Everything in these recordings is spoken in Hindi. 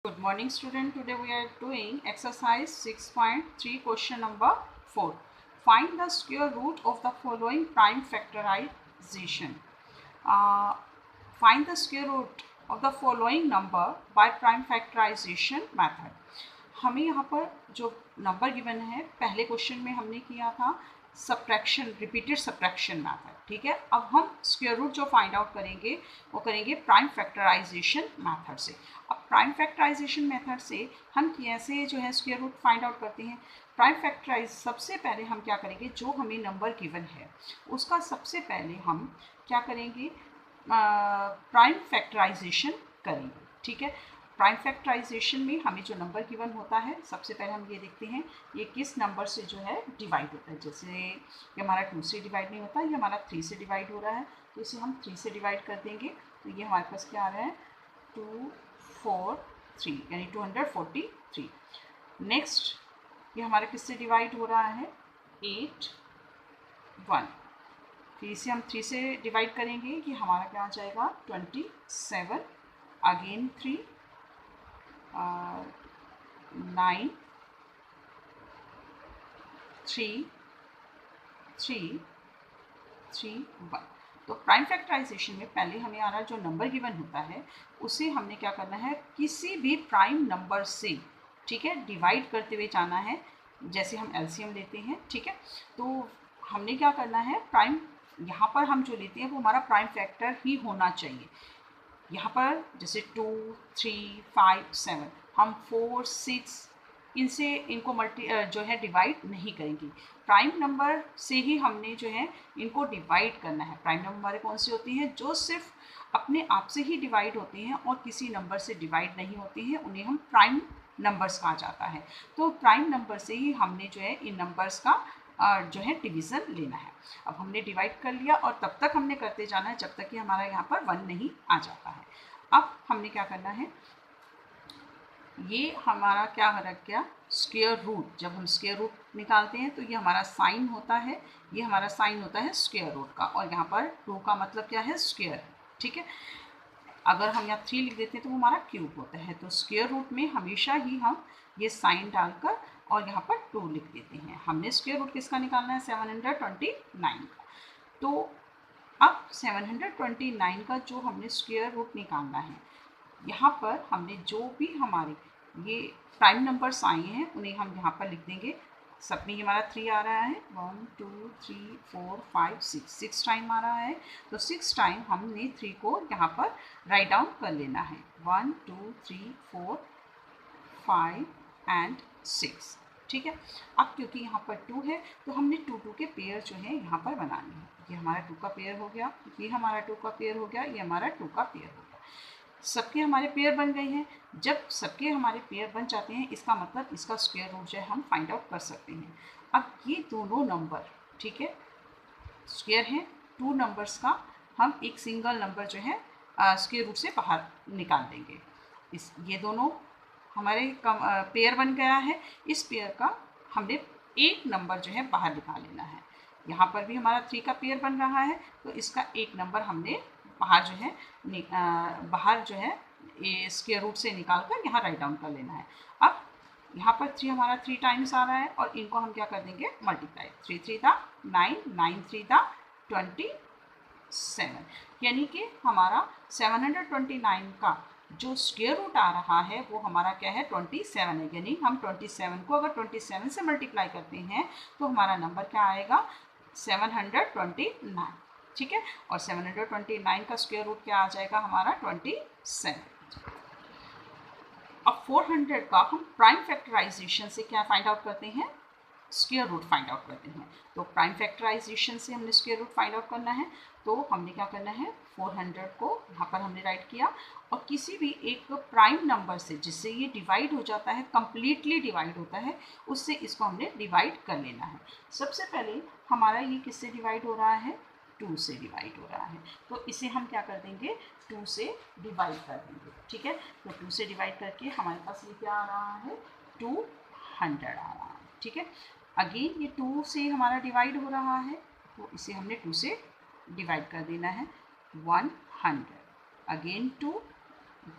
Good morning student. Today we are doing exercise 6.3 question number 4. Find the square root of the following prime factorization. Uh, find the square root of the following number by prime factorization method. हमें यहाँ पर जो नंबर गिवन है पहले क्वेश्चन में हमने किया था सब्ट्रैक्शन रिपीटेड सब्ट्रैक्शन मैथड. ठीक है, अब हम स्क्वायर रूट जो फाइंड आउट करेंगे वो करेंगे प्राइम फैक्टराइजेशन मेथड से. अब प्राइम फैक्टराइजेशन मेथड से हम कैसे जो है स्क्वायर रूट फाइंड आउट करते हैं. प्राइम फैक्टराइज सबसे पहले हम क्या करेंगे, जो हमें नंबर गिवन है उसका सबसे पहले हम क्या करेंगे, प्राइम फैक्टराइजेशन करेंगे. ठीक है, प्राइम फैक्टराइजेशन में हमें जो नंबर गिवन होता है सबसे पहले हम ये देखते हैं ये किस नंबर से जो है डिवाइड होता है. जैसे ये हमारा 2 से डिवाइड नहीं होता, ये हमारा 3 से डिवाइड हो रहा है, तो इसे हम 3 से डिवाइड कर देंगे. तो ये हमारे पास क्या आ रहा है 243 यानी 243. नेक्स्ट ये हमारा किससे डिवाइड हो रहा है 8 1. फिर इसे हम 3 से डिवाइड करेंगे, ये हमारा क्या आ जाएगा 27. अगेन 3 9 3 3 3 1. तो प्राइम फैक्टराइजेशन में पहले हमें आ रहा जो नंबर गिवन होता है उसे हमने क्या करना है किसी भी प्राइम नंबर से, ठीक है, डिवाइड करते हुए जाना है. जैसे हम एलसीएम लेते हैं, ठीक है, तो हमने क्या करना है प्राइम यहाँ पर हम जो लेते हैं वो हमारा प्राइम फैक्टर ही होना चाहिए. यहाँ पर जैसे 2 3 5 7 हम 4 6 इनसे इनको जो है डिवाइड नहीं करेंगे. प्राइम नंबर से ही हमने जो है इनको डिवाइड करना है. प्राइम नंबर हमारे कौन सी होती हैं जो सिर्फ अपने आप से ही डिवाइड होती हैं और किसी नंबर से डिवाइड नहीं होती हैं, उन्हें हम प्राइम नंबर्स कहा जाता है. तो प्राइम नंबर से ही हमने जो है इन नंबर्स का जो है डिवीज़न लेना है. अब हमने डिवाइड कर लिया और तब तक हमने करते जाना है जब तक कि हमारा यहाँ पर 1 नहीं आ जाता है. अब हमने क्या करना है, ये हमारा क्या रख गया स्क्वायर रूट. जब हम स्क्वायर रूट निकालते हैं तो ये हमारा साइन होता है, ये हमारा साइन होता है स्क्वायर रूट का, और यहाँ पर 2 का मतलब क्या है स्क्वायर. ठीक है, अगर हम यहाँ 3 लिख देते हैं तो वो हमारा क्यूब होता है. तो स्क्वायर रूट में हमेशा ही हम ये साइन डालकर और यहाँ पर 2 लिख देते हैं. हमने स्क्वायर रूट किसका निकालना है 729 का. तो अब 729 का जो हमने स्क्वायर रूट निकालना है, यहाँ पर हमने जो भी हमारे ये प्राइम नंबर्स आए हैं उन्हें हम यहाँ पर लिख देंगे. सब में हमारा 3 आ रहा है, 1 2 3 4 5 6 टाइम आ रहा है. तो 6 टाइम हमने 3 को यहाँ पर राइट डाउन कर लेना है. 1 2 3 4 5 एंड 6. ठीक है, अब क्योंकि यहाँ पर 2 है तो हमने 2 2 के पेयर जो है यहाँ पर बनाने हैं. ये हमारा 2 का पेयर हो गया, ये हमारा 2 का पेयर हो गया, ये हमारा 2 का पेयर हो गया. सबके हमारे पेयर बन गए हैं. जब सबके हमारे पेयर बन जाते हैं इसका मतलब इसका स्क्वायर रूट जो है हम फाइंड आउट कर सकते हैं. अब ये दोनों नंबर, ठीक है, स्क्वायर हैं 2 नंबर्स का, हम एक सिंगल नंबर जो है स्क्वायर रूट से बाहर निकाल देंगे. ये दोनों हमारे पेयर बन गया है. इस पेयर का हमने एक नंबर जो है बाहर निकाल लेना है. यहाँ पर भी हमारा 3 का पेयर बन रहा है तो इसका एक नंबर हमने बाहर जो है बाहर जो है ये स्क्वायर रूट से निकाल कर यहाँ राइट डाउन कर लेना है. अब यहाँ पर 3 हमारा 3 टाइम्स आ रहा है और इनको हम क्या कर देंगे मल्टीप्लाई. 3 3 था 9, 9 3 था 27, यानी कि हमारा 729 का जो स्क्वायर रूट आ रहा है वो हमारा क्या है 27 है. यानी हम 27 को अगर 27 से मल्टीप्लाई करते हैं तो हमारा नंबर क्या आएगा 729. ठीक है, और 729 का स्क्वायर रूट क्या आ जाएगा हमारा 27. अब 400 का हम प्राइम फैक्टराइजेशन से क्या फाइंड आउट करते हैं स्क्वायर रूट फाइंड आउट करते हैं. तो प्राइम फैक्टराइजेशन से हमने स्क्वायर रूट फाइंड आउट करना है. तो हमने क्या करना है 400 को यहाँ पर हमने राइट किया और किसी भी एक प्राइम नंबर से जिससे ये डिवाइड हो जाता है, कंप्लीटली डिवाइड होता है, उससे इसको हमने डिवाइड कर लेना है. सबसे पहले हमारा ये किससे डिवाइड हो रहा है 2 से डिवाइड हो रहा है. तो इसे हम क्या कर देंगे 2 से डिवाइड कर देंगे. ठीक है, तो 2 से डिवाइड करके हमारे पास ये क्या आ रहा है 200 आ रहा है. ठीक है, अगेन ये 2 से हमारा डिवाइड हो रहा है तो इसे हमने 2 से डिवाइड कर देना है 100. अगेन 2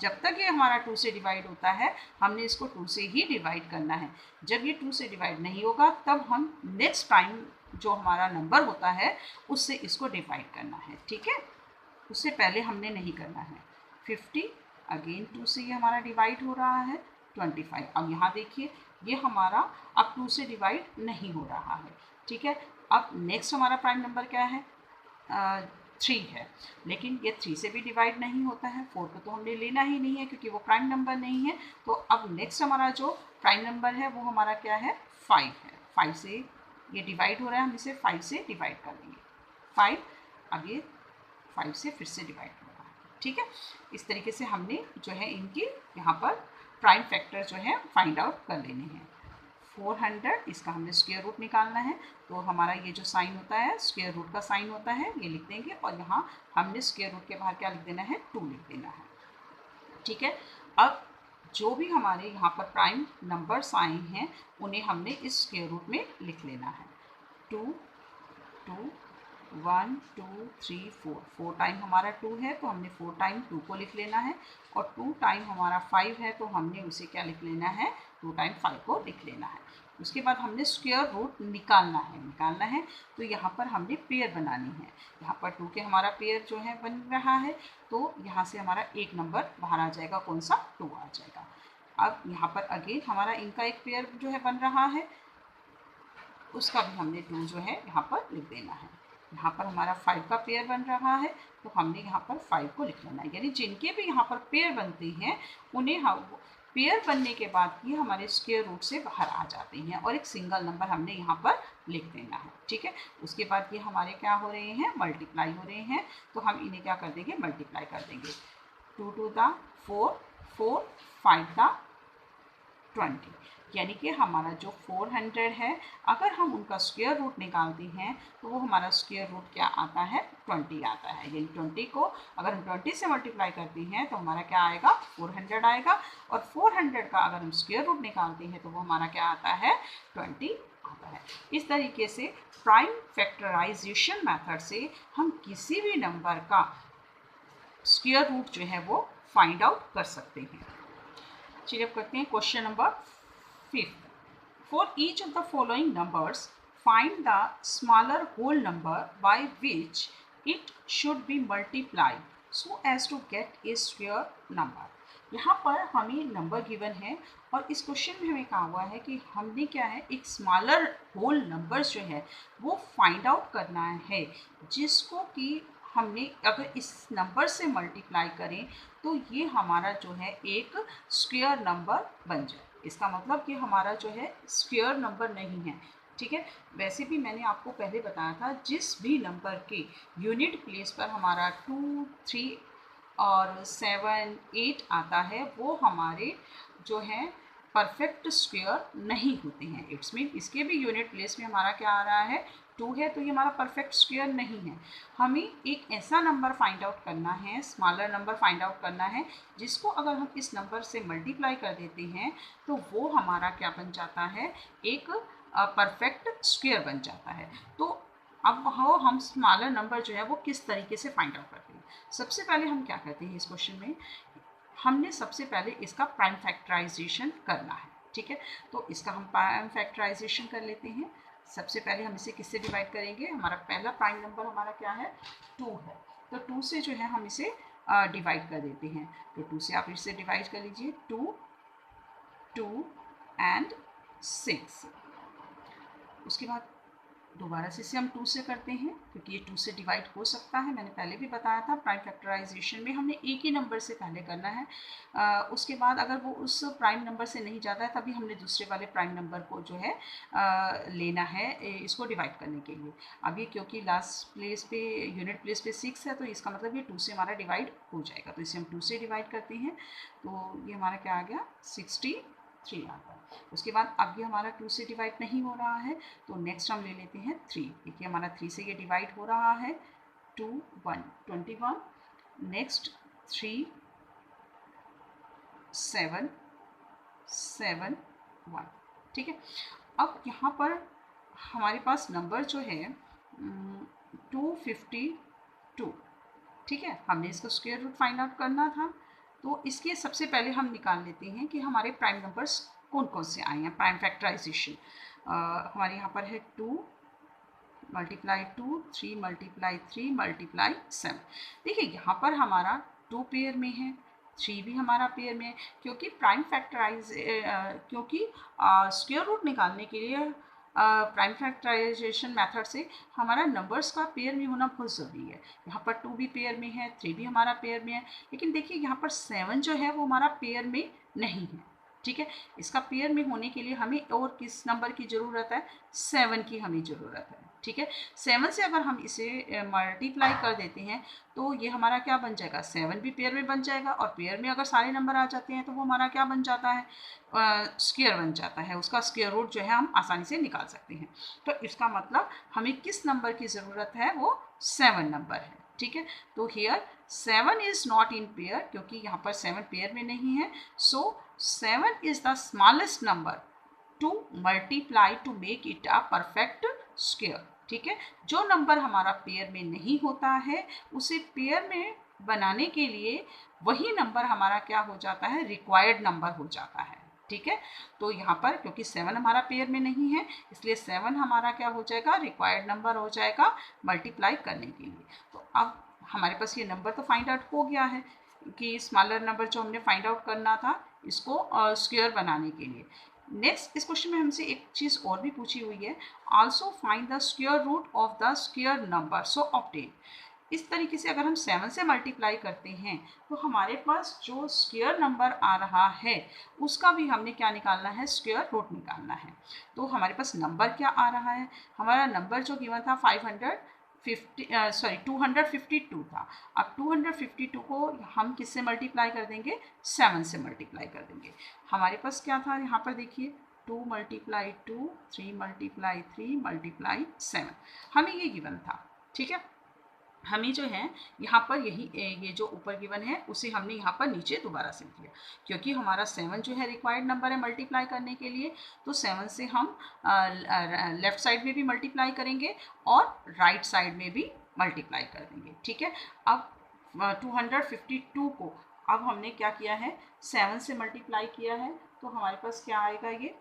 जब तक ये हमारा 2 से डिवाइड होता है हमने इसको 2 से ही डिवाइड करना है। जब ये 2 से डिवाइड नहीं होगा तब हम नेक्स्ट प्राइम जो हमारा नंबर होता है उससे इसको डिवाइड करना है, ठीक है। उससे पहले हमने नहीं करना है। 50 अगेन 2 से ये हमारा डिवाइड हो रहा है 25। अब यहाँ देखिए ये हमारा अब 2 से डिवाइड नहीं हो रहा है, ठीक है। अब नेक्स्ट हमारा प्राइम नंबर क्या है, 3 है, लेकिन ये 3 से भी डिवाइड नहीं होता है। 4 को तो हमने लेना ही नहीं है क्योंकि वो प्राइम नंबर नहीं है। तो अब नेक्स्ट हमारा जो प्राइम नंबर है वो हमारा क्या है, 5 है। 5 से ये डिवाइड हो रहा है, हम इसे 5 से डिवाइड कर देंगे। 5 आगे 5 से फिर से डिवाइड हो रहा है, ठीक है। इस तरीके से हमने जो है इनकी यहाँ पर प्राइम फैक्टर जो है फाइंड आउट कर लेने हैं। 400 इसका हमने स्क्वायर रूट निकालना है, तो हमारा ये जो साइन होता है स्क्वायर रूट का साइन होता है, ये लिख देंगे और यहाँ हमने स्क्वायर रूट के बाहर क्या लिख देना है, 2 लिख देना है, ठीक है। अब जो भी हमारे यहाँ पर प्राइम नंबर्स आए हैं उन्हें हमने इस स्क्वायर रूट में लिख लेना है। 2 2 1 2 3 4 4 टाइम हमारा 2 है तो हमने 4 टाइम 2 को लिख लेना है, और 2 टाइम हमारा 5 है तो हमने उसे क्या लिख लेना है, 2 टाइम 5 को लिख लेना है। उसके बाद हमने स्क्वायर रूट निकालना है तो यहाँ पर हमने पेयर बनानी है। यहाँ पर 2 के हमारा पेयर जो है बन रहा है, तो यहाँ से हमारा एक नंबर बाहर आ जाएगा, कौन सा, 2 आ जाएगा। अब यहाँ पर अगेन हमारा इनका एक पेयर जो है बन रहा है, उसका भी हमने 2 जो है यहाँ पर लिख देना है। यहाँ पर हमारा 5 का पेयर बन रहा है तो हमने यहाँ पर 5 को लिख लेना है। यानी जिनके भी यहाँ पर पेयर बनते हैं उन्हें हम पेयर बनने के बाद ये हमारे स्क्वायर रूट से बाहर आ जाते हैं और एक सिंगल नंबर हमने यहाँ पर लिख देना है, ठीक है। उसके बाद ये हमारे क्या हो रहे हैं, मल्टीप्लाई हो रहे हैं, तो हम इन्हें क्या कर देंगे, मल्टीप्लाई कर देंगे। 2 2 दा 4 4 5 दा 20, यानी कि हमारा जो 400 है अगर हम उनका स्क्वायर रूट निकालते हैं तो वो हमारा स्क्वायर रूट क्या आता है, 20 आता है। यानी 20 को अगर हम 20 से मल्टीप्लाई करते हैं तो हमारा क्या आएगा, 400 आएगा, और 400 का अगर हम स्क्वायर रूट निकालते हैं तो वो हमारा क्या आता है, 20 आता है। इस तरीके से प्राइम फैक्टराइजेशन मेथड से हम किसी भी नंबर का स्क्वायर रूट जो है वो फाइंड आउट कर सकते हैं। चलिए अब करते हैं question number 5। For each of the following numbers find the smaller whole number by which it should be multiplied so as to get a square number. यहाँ पर हमें नंबर गिवन है और इस क्वेश्चन में हमें कहा हुआ है कि हमने क्या है, एक स्मॉलर होल नंबर जो है वो फाइंड आउट करना है, जिसको कि हमने अगर इस नंबर से मल्टीप्लाई करें तो ये हमारा जो है एक स्क्वायर नंबर बन जाए। इसका मतलब कि हमारा जो है स्क्वायर नंबर नहीं है, ठीक है। वैसे भी मैंने आपको पहले बताया था जिस भी नंबर के यूनिट प्लेस पर हमारा 2 3 और 7 8 आता है वो हमारे जो है परफेक्ट स्क्वायर नहीं होते हैं। इट्स मीन इसके भी यूनिट प्लेस में हमारा क्या आ रहा है, 2 है, तो ये हमारा परफेक्ट स्क्वायर नहीं है। हमें एक ऐसा नंबर फाइंड आउट करना है, स्मॉलर नंबर फाइंड आउट करना है, जिसको अगर हम इस नंबर से मल्टीप्लाई कर देते हैं तो वो हमारा क्या बन जाता है, एक परफेक्ट स्क्वायर बन जाता है। तो अब हम स्मॉलर नंबर जो है वो किस तरीके से फाइंड आउट करते हैं। सबसे पहले हम क्या करते हैं, इस क्वेश्चन में हमने सबसे पहले इसका प्राइम फैक्टराइजेशन करना है, ठीक है। तो इसका हम प्राइम फैक्टराइजेशन कर लेते हैं। सबसे पहले हम इसे किससे डिवाइड करेंगे, हमारा पहला प्राइम नंबर हमारा क्या है, 2 है, तो 2 से जो है हम इसे डिवाइड कर देते हैं। तो 2 से आप इसे डिवाइड कर लीजिए, 2 2 एंड 6। उसके बाद दोबारा से इसे हम 2 से करते हैं क्योंकि ये 2 से डिवाइड हो सकता है। मैंने पहले भी बताया था प्राइम फैक्टराइजेशन में हमने एक ही नंबर से पहले करना है, उसके बाद अगर वो उस प्राइम नंबर से नहीं जाता है तभी हमने दूसरे वाले प्राइम नंबर को जो है लेना है इसको डिवाइड करने के लिए। अब ये क्योंकि लास्ट प्लेस पे यूनिट प्लेस पे 6 है तो इसका मतलब ये 2 से हमारा डिवाइड हो जाएगा, तो इसे हम 2 से डिवाइड करते हैं तो ये हमारा क्या आ गया, 63 आ गया। उसके बाद अब ये हमारा 2 से डिवाइड नहीं हो रहा है तो नेक्स्ट हम ले लेते हैं 3। देखिए हमारा 3 से ये डिवाइड हो रहा है, 2 1 21, नेक्स्ट 3 7 7 1, ठीक है। अब यहाँ पर हमारे पास नंबर जो है 252, ठीक है। हमने इसको स्क्वायर रूट फाइंड आउट करना था तो इसके सबसे पहले हम निकाल लेते हैं कि हमारे प्राइम नंबर्स कौन कौन से आए हैं। प्राइम फैक्टराइजेशन हमारे यहाँ पर है 2 मल्टीप्लाई 2, 3 मल्टीप्लाई 3 मल्टीप्लाई 7। देखिए यहाँ पर हमारा 2 पेयर में है, 3 भी हमारा पेयर में है, क्योंकि प्राइम फैक्टराइज क्योंकि स्क्वायर रूट निकालने के लिए प्राइम फैक्टराइजेशन मेथड से हमारा नंबर्स का पेयर में होना बहुत ज़रूरी है। यहाँ पर 2 भी पेयर में है, 3 भी हमारा पेयर में है, लेकिन देखिए यहाँ पर 7 जो है वो हमारा पेयर में नहीं है। ठीक है, इसका पेयर में होने के लिए हमें और किस नंबर की ज़रूरत है? 7 की हमें ज़रूरत है। ठीक है, 7 से अगर हम इसे मल्टीप्लाई कर देते हैं तो ये हमारा क्या बन जाएगा? 7 भी पेयर में बन जाएगा, और पेयर में अगर सारे नंबर आ जाते हैं तो वो हमारा क्या बन जाता है? स्क्वायर बन जाता है। उसका स्क्वायर रूट जो है हम आसानी से निकाल सकते हैं। तो इसका मतलब हमें किस नंबर की ज़रूरत है? वो 7 नंबर है। ठीक है, तो here 7 is not in pair, क्योंकि यहाँ पर 7 पेयर में नहीं है। सो 7 is the smallest number two multiply two make it a perfect square. ठीक है, जो नंबर हमारा पेयर में नहीं होता है उसे पेयर में बनाने के लिए वही नंबर हमारा क्या हो जाता है? रिक्वायर्ड नंबर हो जाता है। ठीक है, तो यहाँ पर क्योंकि 7 हमारा पेयर में नहीं है, इसलिए 7 हमारा क्या हो जाएगा? रिक्वायर्ड नंबर हो जाएगा मल्टीप्लाई करने के लिए। तो अब हमारे पास ये नंबर तो फाइंड आउट हो गया है कि स्मॉलर नंबर जो हमने फाइंड आउट करना था इसको स्क्वायर बनाने के लिए। नेक्स्ट इस क्वेश्चन में हमसे एक चीज़ और भी पूछी हुई है, also find the square root of the square number so obtain. इस तरीके से अगर हम 7 से मल्टीप्लाई करते हैं तो हमारे पास जो स्क्वायर नंबर आ रहा है उसका भी हमने क्या निकालना है? स्क्वायर रूट निकालना है। तो हमारे पास नंबर क्या आ रहा है? हमारा नंबर जो गिवन था 252 था। अब 252 को हम किससे मल्टीप्लाई कर देंगे? 7 से मल्टीप्लाई कर देंगे। हमारे पास क्या था यहाँ पर? देखिए 2 मल्टीप्लाई 2, 3 मल्टीप्लाई 3 मल्टीप्लाई 7, हमें ये गिवन था। ठीक है, हमें जो है यहाँ पर ये जो ऊपर गिवन है उसे हमने यहाँ पर नीचे दोबारा से लिख लिया, क्योंकि हमारा 7 जो है रिक्वायर्ड नंबर है मल्टीप्लाई करने के लिए। तो 7 से हम लेफ़्ट साइड में भी मल्टीप्लाई करेंगे और राइट साइड में भी मल्टीप्लाई कर देंगे। ठीक है, अब 252 को अब हमने क्या किया है? 7 से मल्टीप्लाई किया है, तो हमारे पास क्या आएगा? ये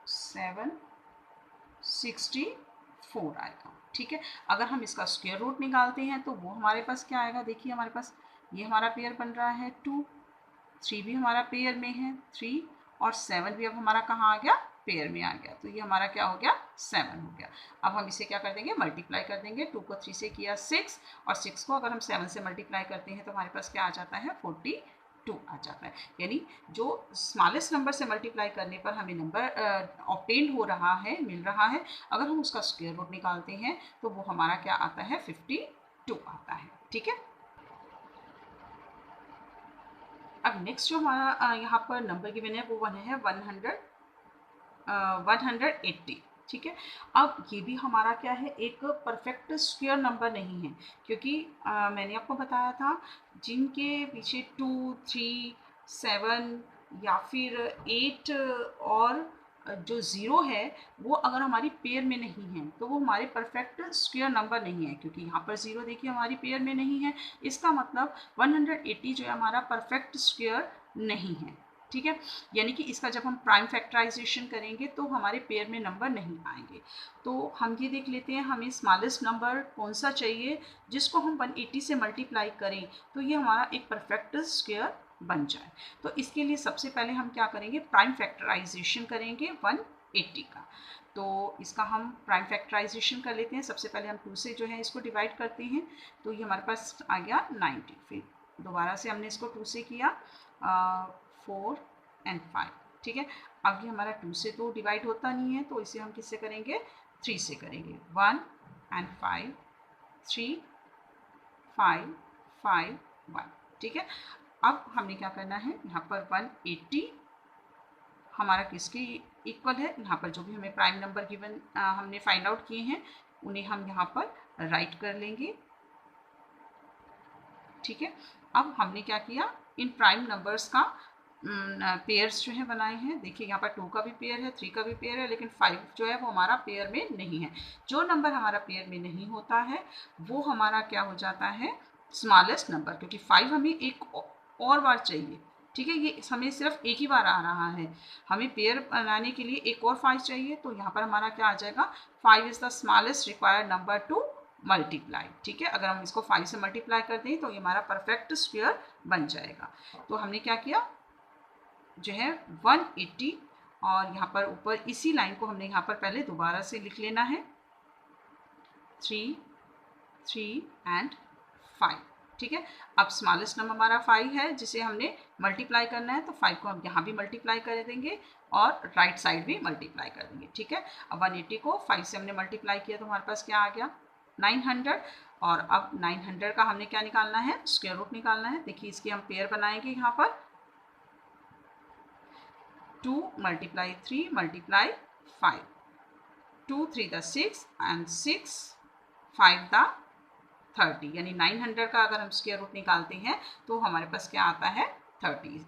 764 आएगा। ठीक है, अगर हम इसका स्क्वायर रूट निकालते हैं तो वो हमारे पास क्या आएगा? देखिए हमारे पास ये हमारा पेयर बन रहा है 2, 3 भी हमारा पेयर में है 3, और 7 भी अब हमारा कहाँ आ गया? पेयर में आ गया। तो ये हमारा क्या हो गया? 7 हो गया। अब हम इसे क्या कर देंगे? मल्टीप्लाई कर देंगे। 2 को 3 से किया 6, और 6 को अगर हम 7 से मल्टीप्लाई करते हैं तो हमारे पास क्या आ जाता है? 42 आ जाता है। यानी जो स्मॉलेस्ट नंबर से मल्टीप्लाई करने पर हमें नंबर ऑब्टेन हो रहा है, मिल रहा है, अगर हम उसका स्क्वायर रूट निकालते हैं तो वो हमारा क्या आता है? 52 आता है। ठीक है, अब नेक्स्ट जो हमारा यहाँ पर नंबर गिवन है वो वन है 180। ठीक है, अब ये भी हमारा क्या है? एक परफेक्ट स्क्वायर नंबर नहीं है, क्योंकि मैंने आपको बताया था जिनके पीछे 2, 3, 7 या फिर 8 और जो 0 है वो अगर हमारी पेयर में नहीं है तो वो हमारे परफेक्ट स्क्वायर नंबर नहीं है, क्योंकि यहाँ पर 0 देखिए हमारी पेयर में नहीं है। इसका मतलब 180 जो है हमारा परफेक्ट स्क्वायर नहीं है। ठीक है, यानी कि इसका जब हम प्राइम फैक्टराइजेशन करेंगे तो हमारे पेयर में नंबर नहीं आएंगे। तो हम ये देख लेते हैं हमें स्मॉलेस्ट नंबर कौन सा चाहिए जिसको हम 180 से मल्टीप्लाई करें तो ये हमारा एक परफेक्ट स्क्वायर बन जाए। तो इसके लिए सबसे पहले हम क्या करेंगे? प्राइम फैक्टराइजेशन करेंगे 180 का। तो इसका हम प्राइम फैक्टराइजेशन कर लेते हैं। सबसे पहले हम 2 से जो है इसको डिवाइड करते हैं, तो ये हमारे पास आ गया 90। फिर दोबारा से हमने इसको 2 से किया 4 और 5। ठीक है, अब ये हमारा 2 से तो डिवाइड होता नहीं है, तो इसे हम किससे करेंगे? 3 से करेंगे। 1 और 5, 3, 5, 5, 1। ठीक है, अब हमने क्या करना है? यहाँ पर 180 हमारा किसके इक्वल है? यहाँ पर जो भी हमें प्राइम नंबर गिवन हमने फाइंड आउट किए हैं उन्हें हम यहाँ पर राइट कर लेंगे। ठीक है, अब हमने क्या किया? इन प्राइम नंबर्स का पेयर्स जो है बनाए हैं। देखिए यहाँ पर 2 का भी पेयर है, 3 का भी पेयर है, लेकिन 5 जो है वो हमारा पेयर में नहीं है। जो नंबर हमारा पेयर में नहीं होता है वो हमारा क्या हो जाता है? स्मॉलेस्ट नंबर, क्योंकि 5 हमें एक और बार चाहिए, ठीक है। ये हमें सिर्फ एक ही बार आ रहा है, हमें पेयर बनाने के लिए एक और 5 चाहिए। तो यहाँ पर हमारा क्या आ जाएगा, 5 is the smallest required number two multiply, ठीक है। अगर हम इसको 5 से मल्टीप्लाई कर दें तो ये हमारा परफेक्ट स्क्वायर बन जाएगा। तो हमने क्या किया जो है 180, और यहाँ पर ऊपर इसी लाइन को हमने यहाँ पर पहले दोबारा से लिख लेना है 3, 3 एंड 5, ठीक है। अब स्मॉलेस्ट नंबर हमारा 5 है जिसे हमने मल्टीप्लाई करना है, तो 5 को हम यहाँ भी मल्टीप्लाई कर देंगे और राइट साइड भी मल्टीप्लाई कर देंगे, ठीक है। अब 180 को 5 से हमने मल्टीप्लाई किया तो हमारे पास क्या आ गया 900, और अब 900 का हमने क्या निकालना है, स्क्वायर रूट निकालना है। देखिए इसकी हम पेयर बनाएंगे यहाँ पर 2 multiply 3 multiply 5, 2 3 the 6 and 6 5 the 30, यानी 900 का अगर हम स्क्वायर रूट निकालते हैं तो हमारे पास क्या आता है 30,